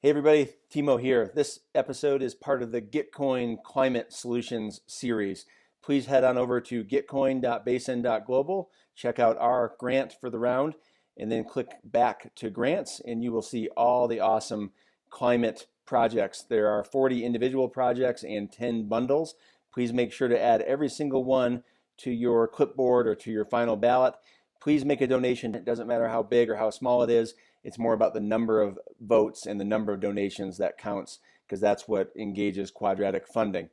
Hey everybody, Timo here. This episode is part of the Gitcoin Climate Solutions series. Please head on over to gitcoin.basin.global, check out our grant for the round, and then click back to grants, and you will see all the awesome climate projects. There are 40 individual projects and 10 bundles. Please make sure to add every single one to your clipboard or to your final ballot. Please make a donation. It doesn't matter how big or how small it is. It's more about the number of votes and the number of donations that counts, because that's what engages quadratic funding.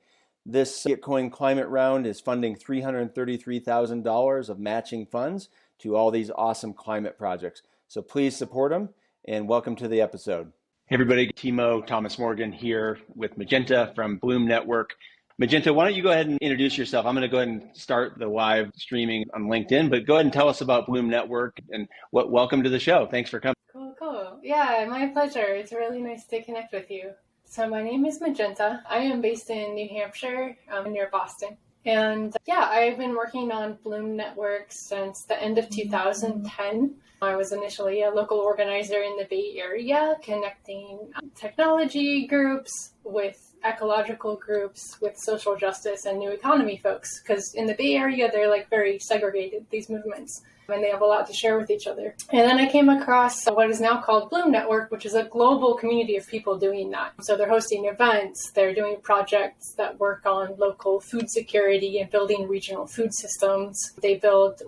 This Gitcoin Climate Round is funding $333,000 of matching funds to all these awesome climate projects. So please support them, and welcome to the episode. Hey everybody, Timo Thomas Morgan here with Magenta from Bloom Network. Magenta, why don't you go ahead and introduce yourself? I'm going to go ahead and start the live streaming on LinkedIn, but go ahead and tell us about Bloom Network and welcome to the show. Thanks for coming. Cool. Yeah, my pleasure. It's really nice to connect with you. So my name is Magenta. I am based in New Hampshire, near Boston. And I've been working on Bloom Network since the end of 2010. I was initially a local organizer in the Bay Area, connecting technology groups with ecological groups, with social justice and new economy folks. Because in the Bay Area, they're like very segregated, these movements, and they have a lot to share with each other. And then I came across what is now called Bloom Network, which is a global community of people doing that. So they're hosting events, they're doing projects that work on local food security and building regional food systems. They build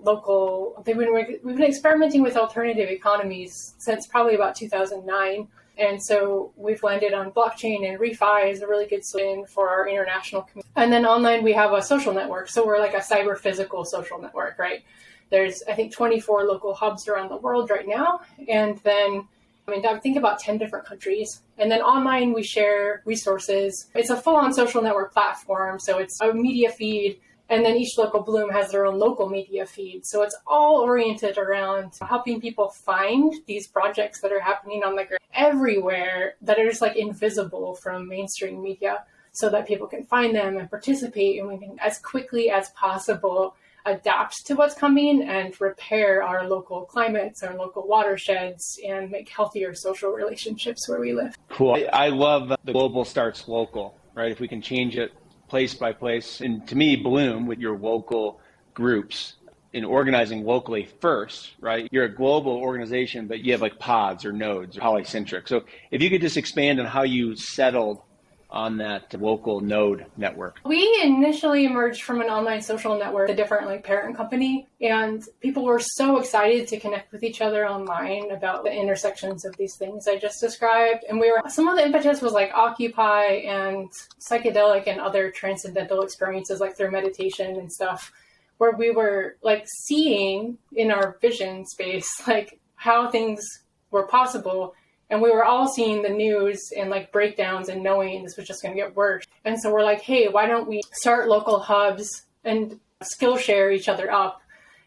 we've been experimenting with alternative economies since probably about 2009. And so we've landed on blockchain, and ReFi is a really good solution for our international community. And then online, we have a social network. So we're like a cyber physical social network, right? There's, I think, 24 local hubs around the world right now. And then, I think about 10 different countries. And then online, we share resources. It's a full-on social network platform. So it's a media feed. And then each local Bloom has their own local media feed. So it's all oriented around helping people find these projects that are happening on the ground everywhere that are just like invisible from mainstream media, so that people can find them and participate, and we can, as quickly as possible, adapt to what's coming and repair our local climates, our local watersheds, and make healthier social relationships where we live. Cool. I love the global starts local, right? If we can change it place by place. And to me, Bloom, with your local groups in organizing locally first, right? You're a global organization, but you have like pods or nodes or polycentric. So if you could just expand on how you settled on that local node network. We initially emerged from an online social network, a different parent company, and people were so excited to connect with each other online about the intersections of these things I just described. And some of the impetus was like Occupy and psychedelic and other transcendental experiences, like through meditation and stuff, where we were like seeing in our vision space, like how things were possible. And we were all seeing the news and like breakdowns and knowing this was just going to get worse. And so we're like, hey, why don't we start local hubs and skill share each other up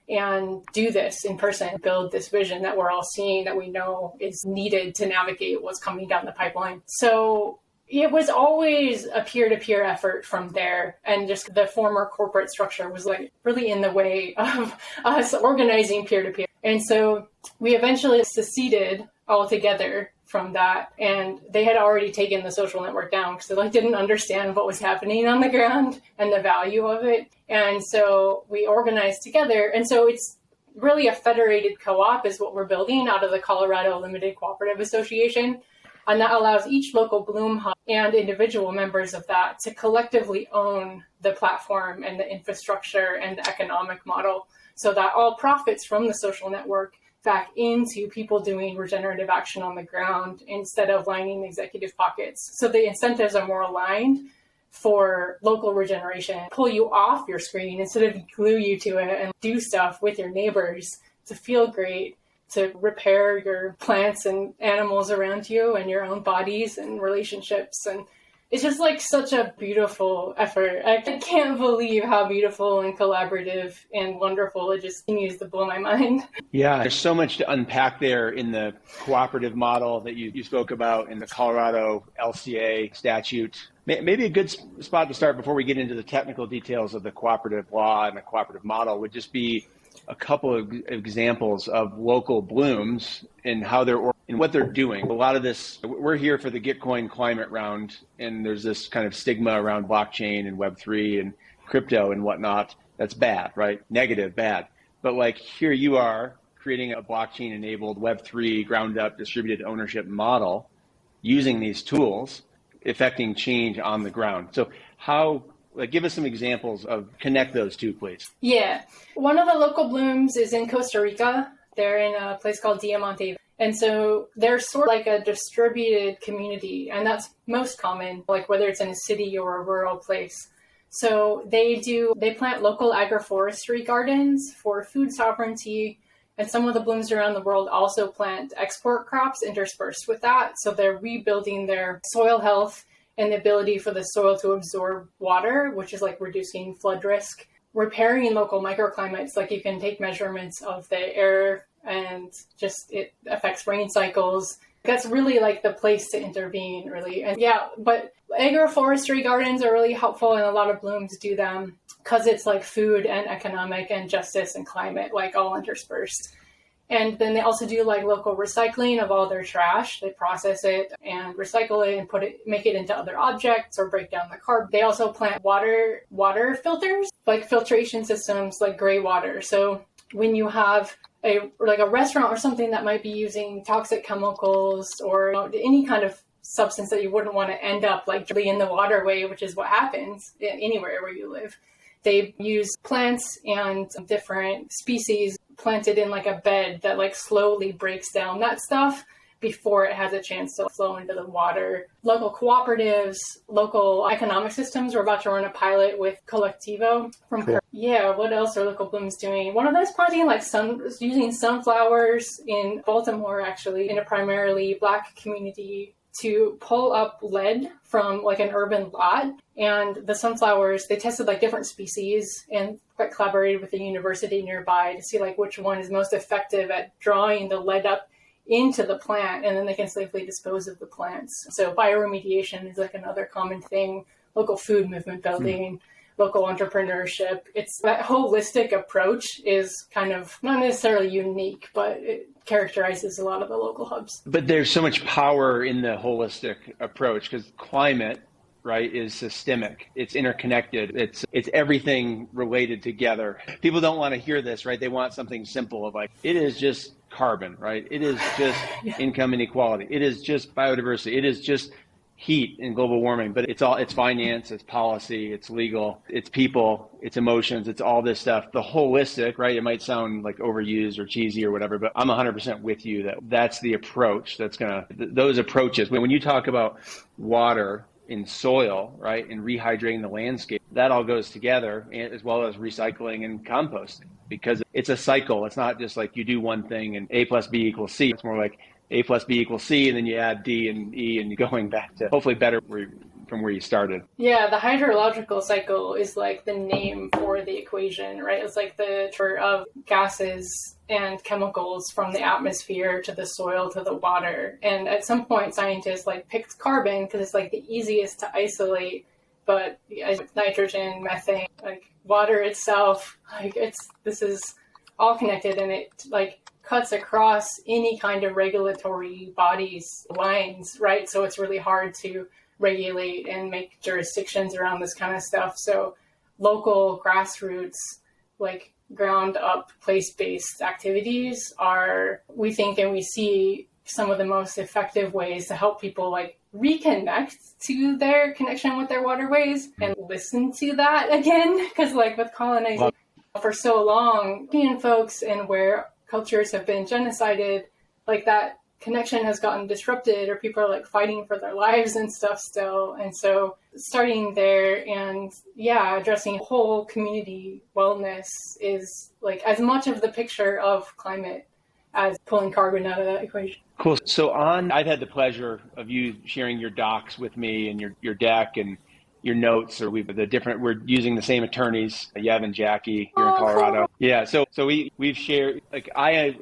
and do this in person, build this vision that we're all seeing, that we know is needed to navigate what's coming down the pipeline. So it was always a peer-to-peer effort from there. And just the former corporate structure was like really in the way of us organizing peer-to-peer. And so we eventually seceded altogether from that, and they had already taken the social network down because they didn't understand what was happening on the ground and the value of it. And so we organized together, and so it's really a federated co-op is what we're building out of the Colorado Limited Cooperative Association, and that allows each local Bloom hub and individual members of that to collectively own the platform and the infrastructure and the economic model, so that all profits from the social network back into people doing regenerative action on the ground instead of lining executive pockets. So the incentives are more aligned for local regeneration, pull you off your screen instead of glue you to it, and do stuff with your neighbors to feel great, to repair your plants and animals around you and your own bodies and relationships. And it's just like such a beautiful effort. I can't believe how beautiful and collaborative and wonderful it just continues to blow my mind. Yeah, there's so much to unpack there in the cooperative model that you spoke about in the Colorado LCA statute. Maybe a good spot to start before we get into the technical details of the cooperative law and the cooperative model would just be a couple of examples of local blooms and how they're and what they're doing. A lot of this, we're here for the Gitcoin Climate Round, and there's this kind of stigma around blockchain and Web3 and crypto and whatnot. That's bad, right? Negative, bad. But like here you are creating a blockchain-enabled Web3 ground-up distributed ownership model using these tools, effecting change on the ground. So give us some examples of connect those two, please. Yeah. One of the local blooms is in Costa Rica. They're in a place called Diamante. And so they're sort of like a distributed community. And that's most common, like whether it's in a city or a rural place. So they plant local agroforestry gardens for food sovereignty. And some of the blooms around the world also plant export crops interspersed with that. So they're rebuilding their soil health and the ability for the soil to absorb water, which is like reducing flood risk, repairing local microclimates. Like you can take measurements of the air and just it affects rain cycles. That's really like the place to intervene, really. And yeah, but agroforestry gardens are really helpful, and a lot of blooms do them because it's like food and economic and justice and climate, like all interspersed. And then they also do like local recycling of all their trash. They process it and recycle it and make it into other objects or break down the carbon. They also plant water filters, like filtration systems, like gray water. So when you have a restaurant or something that might be using toxic chemicals or any kind of substance that you wouldn't want to end up like in the waterway, which is what happens anywhere where you live. They use plants and different species planted in like a bed that like slowly breaks down that stuff before it has a chance to flow into the water. Local cooperatives, local economic systems. We're about to run a pilot with Collectivo from Cool. Yeah, what else are local blooms doing? One of them is planting like using sunflowers in Baltimore, actually, in a primarily Black community to pull up lead from like an urban lot. And the sunflowers, they tested like different species and collaborated with the university nearby to see like which one is most effective at drawing the lead up into the plant, and then they can safely dispose of the plants. So bioremediation is like another common thing, local food movement building, local entrepreneurship. It's that holistic approach is kind of not necessarily unique, but it characterizes a lot of the local hubs. But there's so much power in the holistic approach because climate, right, is systemic. It's interconnected. It's everything related together. People don't want to hear this, right? They want something simple of like, it is just carbon, right? It is just income inequality. It is just biodiversity. It is just heat and global warming, but it's finance, it's policy, it's legal, it's people, it's emotions, it's all this stuff. The holistic, right? It might sound like overused or cheesy or whatever, but I'm 100% with you that's the approach those approaches. When you talk about water in soil, right, and rehydrating the landscape, that all goes together, as well as recycling and composting, because it's a cycle. It's not just like you do one thing and A plus B equals C. It's more like A plus B equals C, and then you add D and E, and you're going back to hopefully better from where you started. Yeah, the hydrological cycle is like the name for the equation, right? It's like the transfer of gases and chemicals from the atmosphere to the soil to the water. And at some point, scientists like picked carbon because it's like the easiest to isolate, but nitrogen, methane, like water itself, like this is all connected, and it like cuts across any kind of regulatory bodies lines, right? So it's really hard to regulate and make jurisdictions around this kind of stuff. So local grassroots, like ground up place-based activities are, we think, and we see some of the most effective ways to help people like reconnect to their connection with their waterways and listen to that again. Because like with colonization for so long, Indian folks and where cultures have been genocided, like that connection has gotten disrupted, or people are like fighting for their lives and stuff still. And so starting there and addressing whole community wellness is like as much of the picture of climate as pulling carbon out of that equation. Cool. So I've had the pleasure of you sharing your docs with me and your deck and your notes, or we're using the same attorneys, Yev and Jackie here in Colorado. Cool. Yeah. So we've shared, like I've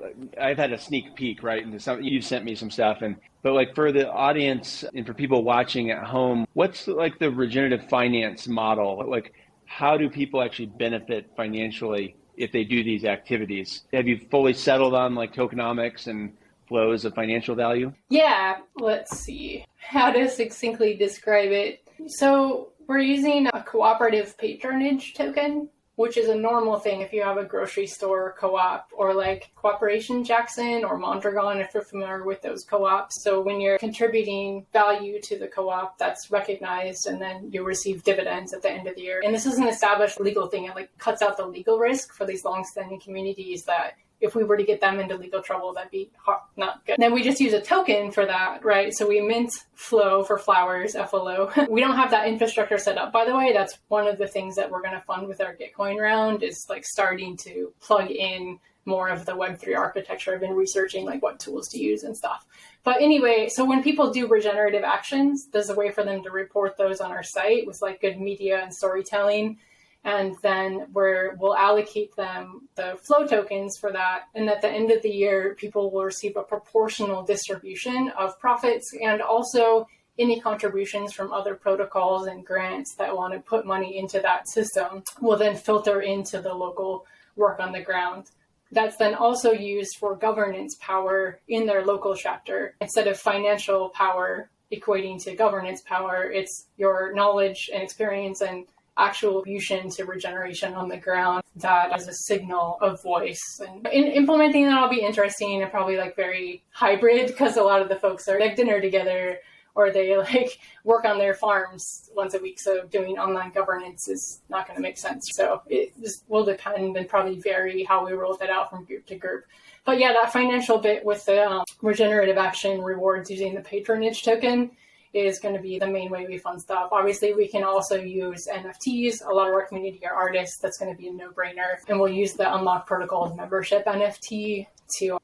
had a sneak peek, right, into some, you've sent me some stuff, but like for the audience and for people watching at home, what's like the regenerative finance model? Like how do people actually benefit financially if they do these activities? Have you fully settled on like tokenomics and flows of financial value? Yeah, let's see how to succinctly describe it. So we're using a cooperative patronage token, which is a normal thing if you have a grocery store co-op or like Cooperation Jackson or Mondragon, if you're familiar with those co-ops. So when you're contributing value to the co-op, that's recognized, and then you receive dividends at the end of the year. And this is an established legal thing. It like cuts out the legal risk for these long-standing communities that if we were to get them into legal trouble, that'd be not good. Then we just use a token for that, right? So we mint flow for flowers, FLO. We don't have that infrastructure set up, by the way. That's one of the things that we're going to fund with our Gitcoin round is like starting to plug in more of the Web3 architecture. I've been researching like what tools to use and stuff. But anyway, so when people do regenerative actions, there's a way for them to report those on our site with like good media and storytelling. And then we'll allocate them the flow tokens for that. And at the end of the year, people will receive a proportional distribution of profits and also any contributions from other protocols and grants that want to put money into that system will then filter into the local work on the ground. That's then also used for governance power in their local chapter. Instead of financial power equating to governance power, it's your knowledge and experience and actual contribution to regeneration on the ground that as a signal of voice. And in implementing that will be interesting and probably like very hybrid because a lot of the folks are like dinner together or they like work on their farms once a week. So doing online governance is not going to make sense. So it just will depend and probably vary how we roll that out from group to group. But yeah, that financial bit with the regenerative action rewards using the patronage token is going to be the main way we fund stuff. Obviously, we can also use NFTs. A lot of our community are artists. That's going to be a no-brainer. And we'll use the Unlock Protocol's membership NFT to,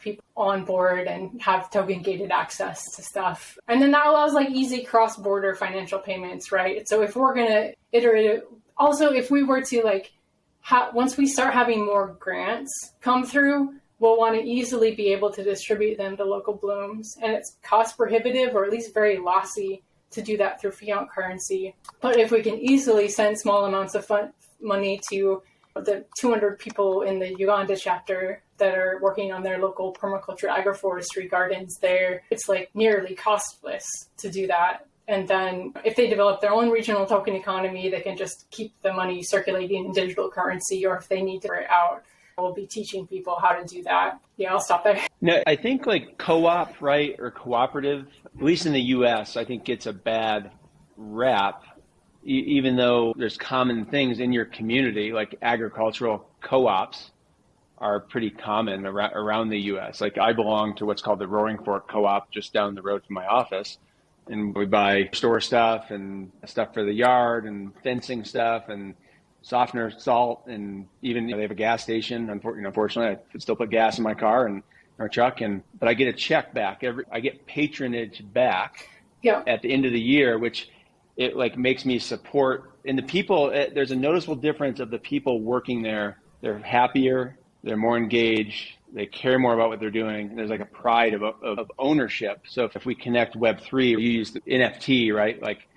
people on board and have token-gated access to stuff. And then that allows like easy cross-border financial payments, right? So if we're going to iterate, also if we were to like, once we start having more grants come through, we'll want to easily be able to distribute them to local blooms. And it's cost prohibitive or at least very lossy to do that through fiat currency. But if we can easily send small amounts of money to the 200 people in the Uganda chapter that are working on their local permaculture agroforestry gardens there, it's like nearly costless to do that. And then if they develop their own regional token economy, they can just keep the money circulating in digital currency, or if they need to figure it out, we'll be teaching people how to do that. Yeah, I'll stop there. No, I think like co-op, right, or cooperative, at least in the US, I think gets a bad rap, even though there's common things in your community, like agricultural co-ops are pretty common around the US. Like I belong to what's called the Roaring Fork Co-op just down the road from my office. And we buy store stuff and stuff for the yard and fencing stuff and softener, salt, and even they have a gas station. Unfortunately, I still put gas in my car and our truck, but I get a check back. I get patronage back at the end of the year, which it like makes me support. And the people, there's a noticeable difference of the people working there. They're happier, they're more engaged, they care more about what they're doing. And there's like a pride of ownership. So if we connect Web3, you use the NFT, right? Like,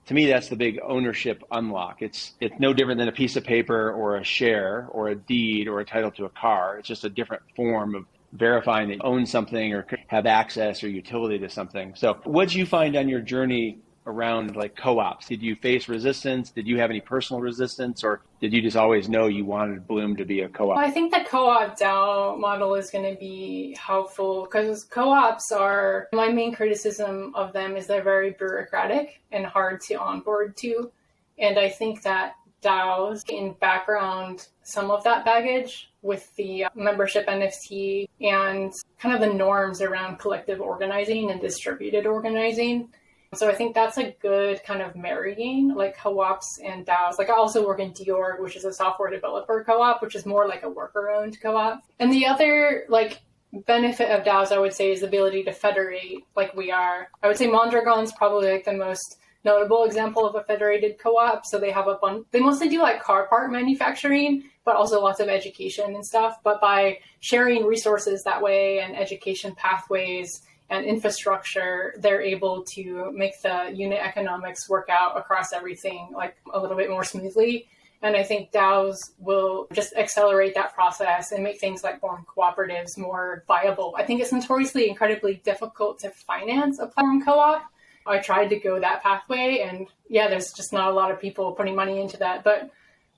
to me, that's the big ownership unlock. It's no different than a piece of paper or a share or a deed or a title to a car. It's just a different form of verifying that you own something or have access or utility to something. So what did you find on your journey around like co-ops? Did you face resistance? Did you have any personal resistance, or did you just always know you wanted Bloom to be a co-op? I think the co-op DAO model is going to be helpful because co-ops are, my main criticism of them is they're very bureaucratic and hard to onboard to. And I think that DAOs in background some of that baggage with the membership NFT and kind of the norms around collective organizing and distributed organizing. So I think that's a good kind of marrying, like co-ops and DAOs. Like I also work in Dior, which is a software developer co-op, which is more like a worker-owned co-op. And the other like benefit of DAOs, I would say, is the ability to federate like we are. I would say Mondragon's probably like the most notable example of a federated co-op. So they have they mostly do like car part manufacturing, but also lots of education and stuff. But by sharing resources that way and education pathways and infrastructure, they're able to make the unit economics work out across everything like a little bit more smoothly. And I think DAOs will just accelerate that process and make things like form cooperatives more viable. I think it's notoriously incredibly difficult to finance a platform co-op. I tried to go that pathway, and yeah, there's just not a lot of people putting money into that. But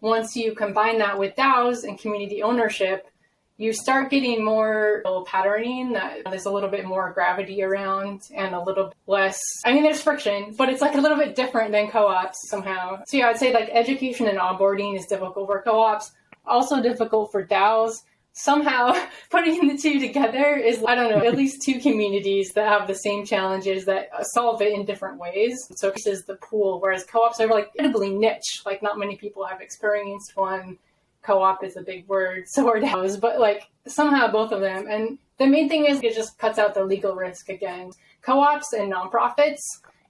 once you combine that with DAOs and community ownership, you start getting more patterning, that there's a little bit more gravity around and a little less, I mean, there's friction, but it's like a little bit different than co-ops somehow. So yeah, I'd say like education and onboarding is difficult for co-ops, also difficult for DAOs. Somehow putting the two together is, I don't know, at least two communities that have the same challenges that solve it in different ways. So this is the pool, whereas co-ops are like incredibly niche, like not many people have experienced one. Co-op is a big word, so are DAOs, but like somehow both of them. And the main thing is it just cuts out the legal risk again. Co-ops and nonprofits,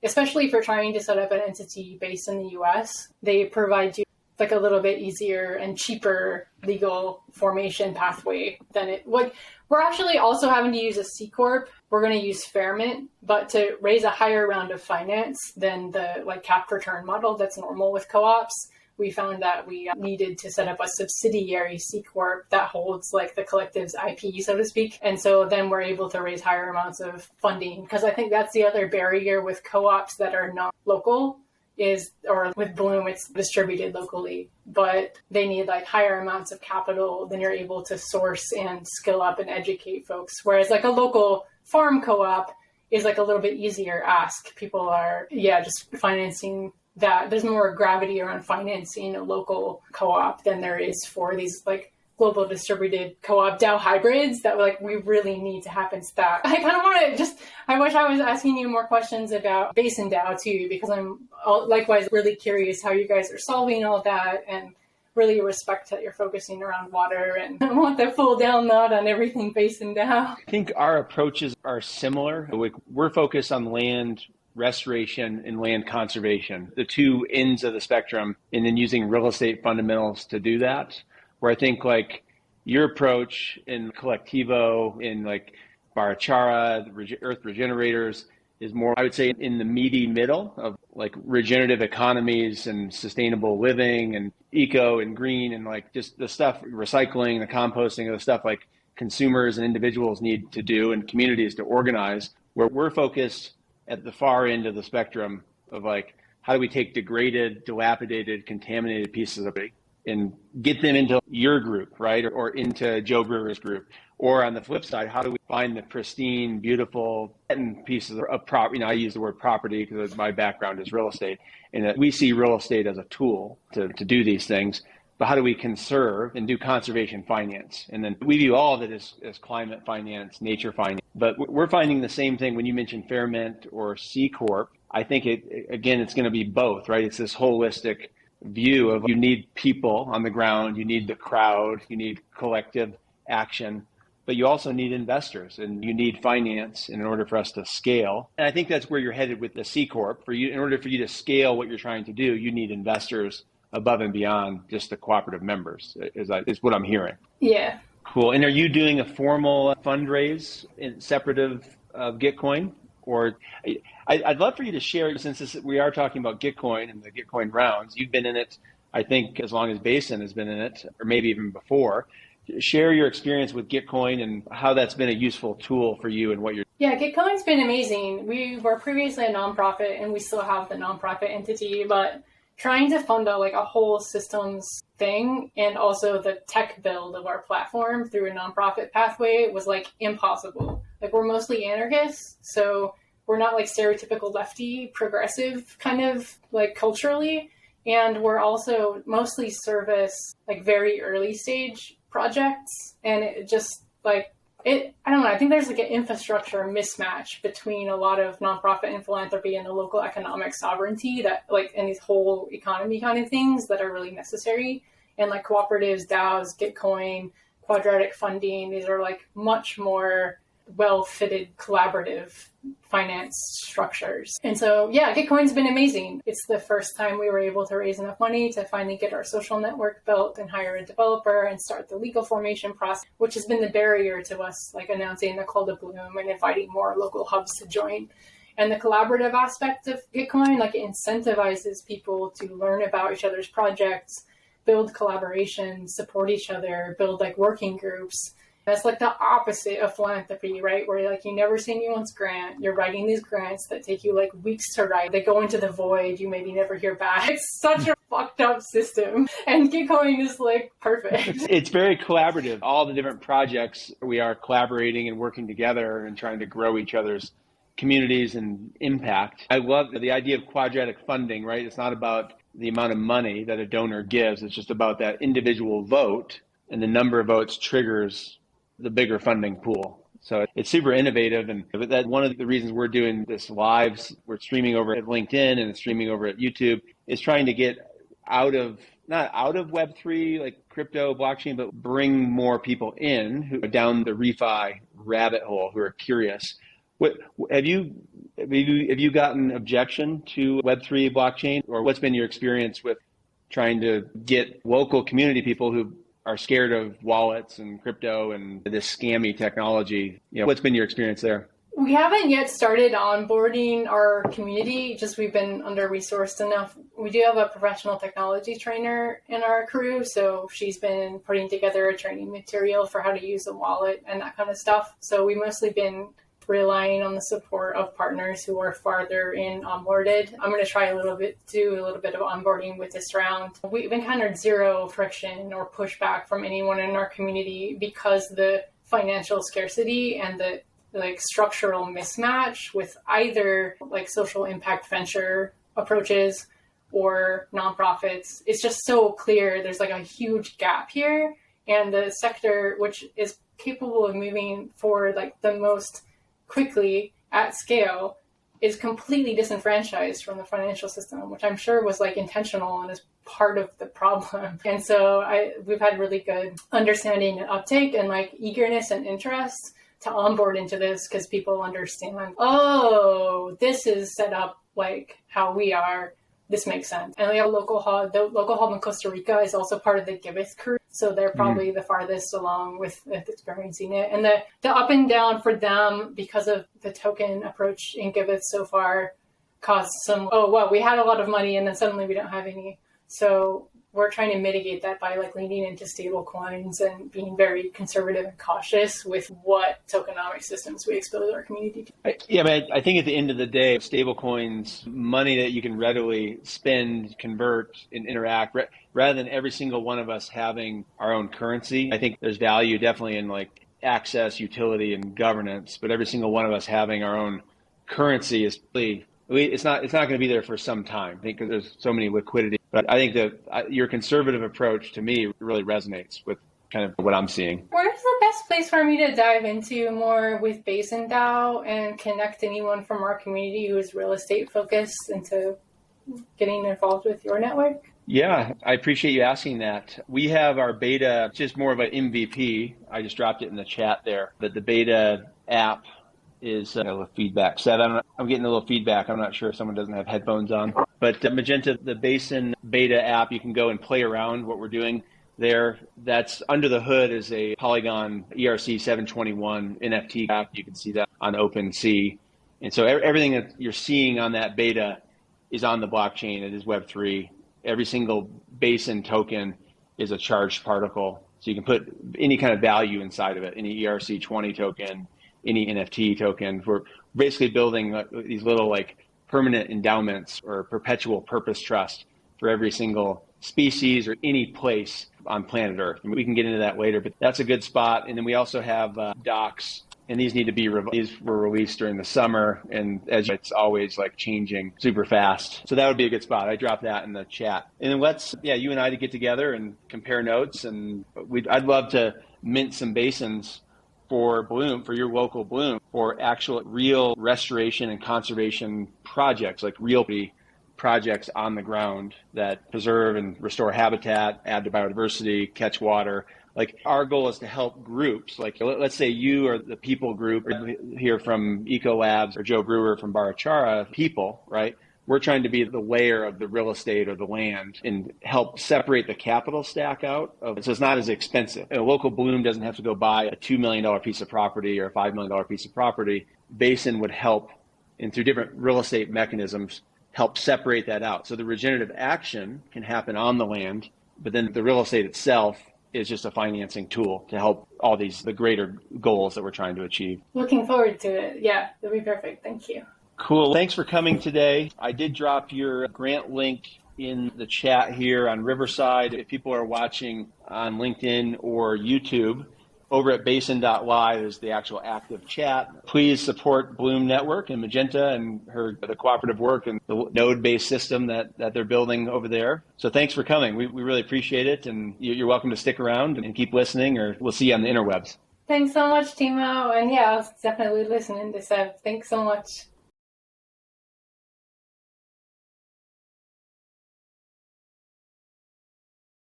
especially for trying to set up an entity based in the US, they provide you like a little bit easier and cheaper legal formation pathway than it would. We're actually also having to use a C Corp. We're going to use Fairmint, but to raise a higher round of finance than the like cap return model that's normal with co-ops. We found that we needed to set up a subsidiary C Corp that holds like the collective's IP, so to speak. And so then we're able to raise higher amounts of funding, because I think that's the other barrier with co-ops that are not local is, or with Bloom, it's distributed locally, but they need like higher amounts of capital than you're able to source and skill up and educate folks. Whereas like a local farm co-op is like a little bit easier ask. People are, just financing that. There's more gravity around financing a local co-op than there is for these like global distributed co-op DAO hybrids that like we really need to happen to that. I kind of want to I wish I was asking you more questions about BASIN DAO too, because I'm likewise really curious how you guys are solving all that, and really respect that you're focusing around water, and I want the full download on everything BASIN DAO. I think our approaches are similar. We're focused on land restoration and land conservation, the two ends of the spectrum, and then using real estate fundamentals to do that. Where I think like your approach in Collectivo, in like Barachara, the Earth Regenerators, is more, I would say, in the meaty middle of like regenerative economies and sustainable living and eco and green and like just the stuff, recycling, the composting of the stuff like consumers and individuals need to do and communities to organize. Where we're focused at the far end of the spectrum of like, how do we take degraded, dilapidated, contaminated pieces of it and get them into your group, right? Or into Joe Brewer's group. Or on the flip side, how do we find the pristine, beautiful pieces of property? I use the word property because my background is real estate, and that we see real estate as a tool to do these things. But how do we conserve and do conservation finance? And then we view all of it as climate finance, nature finance. But we're finding the same thing when you mention Fairmint or C Corp. I think it's going to be both, right? It's this holistic view of you need people on the ground, you need the crowd, you need collective action, but you also need investors and you need finance in order for us to scale. And I think that's where you're headed with the C Corp. In order for you to scale what you're trying to do, you need investors above and beyond just the cooperative members, is what I'm hearing. Yeah. Cool. And are you doing a formal fundraise separate of Gitcoin? Or I'd love for you to share, since we are talking about Gitcoin and the Gitcoin rounds, you've been in it, I think, as long as BASIN has been in it, or maybe even before. Share your experience with Gitcoin and how that's been a useful tool for you and what you're. Yeah, Gitcoin's been amazing. We were previously a nonprofit and we still have the nonprofit entity, but trying to fund a whole systems thing and also the tech build of our platform through a nonprofit pathway was like impossible. Like we're mostly anarchists, so we're not like stereotypical lefty progressive kind of like culturally. And we're also mostly service like very early stage projects. And it just I don't know, I think there's like an infrastructure mismatch between a lot of nonprofit and philanthropy and the local economic sovereignty that and these whole economy kind of things that are really necessary. And like cooperatives, DAOs, Gitcoin, quadratic funding, these are like much more well-fitted collaborative finance structures. And so, yeah, Gitcoin's been amazing. It's the first time we were able to raise enough money to finally get our social network built and hire a developer and start the legal formation process, which has been the barrier to us like announcing the call to Bloom and inviting more local hubs to join. And the collaborative aspect of Gitcoin, like it incentivizes people to learn about each other's projects, build collaboration, support each other, build like working groups. That's like the opposite of philanthropy, right? Where like you never see anyone's grant. You're writing these grants that take you like weeks to write. They go into the void. You maybe never hear back. It's such a fucked up system. And Gitcoin is like perfect. It's very collaborative. All the different projects, we are collaborating and working together and trying to grow each other's communities and impact. I love the idea of quadratic funding, right? It's not about the amount of money that a donor gives. It's just about that individual vote, and the number of votes triggers the bigger funding pool. So it's super innovative. And that one of the reasons we're doing this lives, we're streaming over at LinkedIn and streaming over at YouTube, is trying to get not out of Web3, like crypto, blockchain, but bring more people in who are down the ReFi rabbit hole, who are curious. Have you gotten objection to Web3 blockchain, or what's been your experience with trying to get local community people who are scared of wallets and crypto and this scammy technology? What's been your experience there? We haven't yet started onboarding our community, just we've been under-resourced enough. We do have a professional technology trainer in our crew, so she's been putting together a training material for how to use a wallet and that kind of stuff. So we've mostly been relying on the support of partners who are farther in onboarded. I'm going to try do a little bit of onboarding with this round. We've encountered zero friction or pushback from anyone in our community because the financial scarcity and the like structural mismatch with either like social impact venture approaches or nonprofits. It's just so clear. There's like a huge gap here, and the sector, which is capable of moving forward like the most quickly at scale, is completely disenfranchised from the financial system, which I'm sure was like intentional and is part of the problem. And so we've had really good understanding and uptake and like eagerness and interest to onboard into this, because people understand, oh, this is set up like how we are. This makes sense. And we have the local hub in Costa Rica is also part of the Giveth crew. So they're probably the farthest along with experiencing it. And the up and down for them, because of the token approach in Giveth so far, caused some, we had a lot of money and then suddenly we don't have any. So we're trying to mitigate that by like leaning into stable coins and being very conservative and cautious with what tokenomic systems we expose our community to. I think at the end of the day, stable coins, money that you can readily spend, convert, and interact, rather than every single one of us having our own currency. I think there's value definitely in like access, utility, and governance, but every single one of us having our own currency is really, it's not going to be there for some time. I think because there's so many liquidity. But I think that your conservative approach to me really resonates with kind of what I'm seeing. Where's the best place for me to dive into more with BASIN DAO and connect anyone from our community who is real estate focused into getting involved with your network? Yeah, I appreciate you asking that. We have our beta, just more of an MVP. I just dropped it in the chat there. But the beta app is a little feedback. I'm getting a little feedback. I'm not sure if someone doesn't have headphones on. But Magenta, the BASIN beta app, you can go and play around what we're doing there. That's under the hood is a Polygon ERC 721 NFT app. You can see that on OpenSea. And so everything that you're seeing on that beta is on the blockchain. It is Web3. Every single BASIN token is a charged particle. So you can put any kind of value inside of it, any ERC20 token, any NFT token. We're basically building these little like permanent endowments or perpetual purpose trust for every single species or any place on planet Earth. And we can get into that later, but that's a good spot. And then we also have docs, and these need to be, these were released during the summer, and as it's always like changing super fast. So that would be a good spot. I dropped that in the chat. And then you and I to get together and compare notes. And I'd love to mint some BASINs for Bloom, for your local Bloom, for actual real restoration and conservation projects, like real projects on the ground that preserve and restore habitat, add to biodiversity, catch water. Like our goal is to help groups, like let's say you are the people group, or here from Eco Labs or Joe Brewer from Barachara people, right? We're trying to be the layer of the real estate or the land and help separate the capital stack out. So it's not as expensive. A local Bloom doesn't have to go buy a $2 million piece of property or a $5 million piece of property. BASIN would help, and through different real estate mechanisms, help separate that out. So the regenerative action can happen on the land but then the real estate itself is just a financing tool to help all the greater goals that we're trying to achieve. Looking forward to it. Yeah, that'll be perfect. Thank you. Cool. Thanks for coming today. I did drop your grant link in the chat here on Riverside. If people are watching on LinkedIn or YouTube, over at basin.live is the actual active chat. Please support Bloom Network and Magenta and the cooperative work and the node-based system that they're building over there. So thanks for coming. We really appreciate it. And you're welcome to stick around and keep listening, or we'll see you on the interwebs. Thanks so much, Timo. And yeah, I'll definitely listen in this. Thanks so much.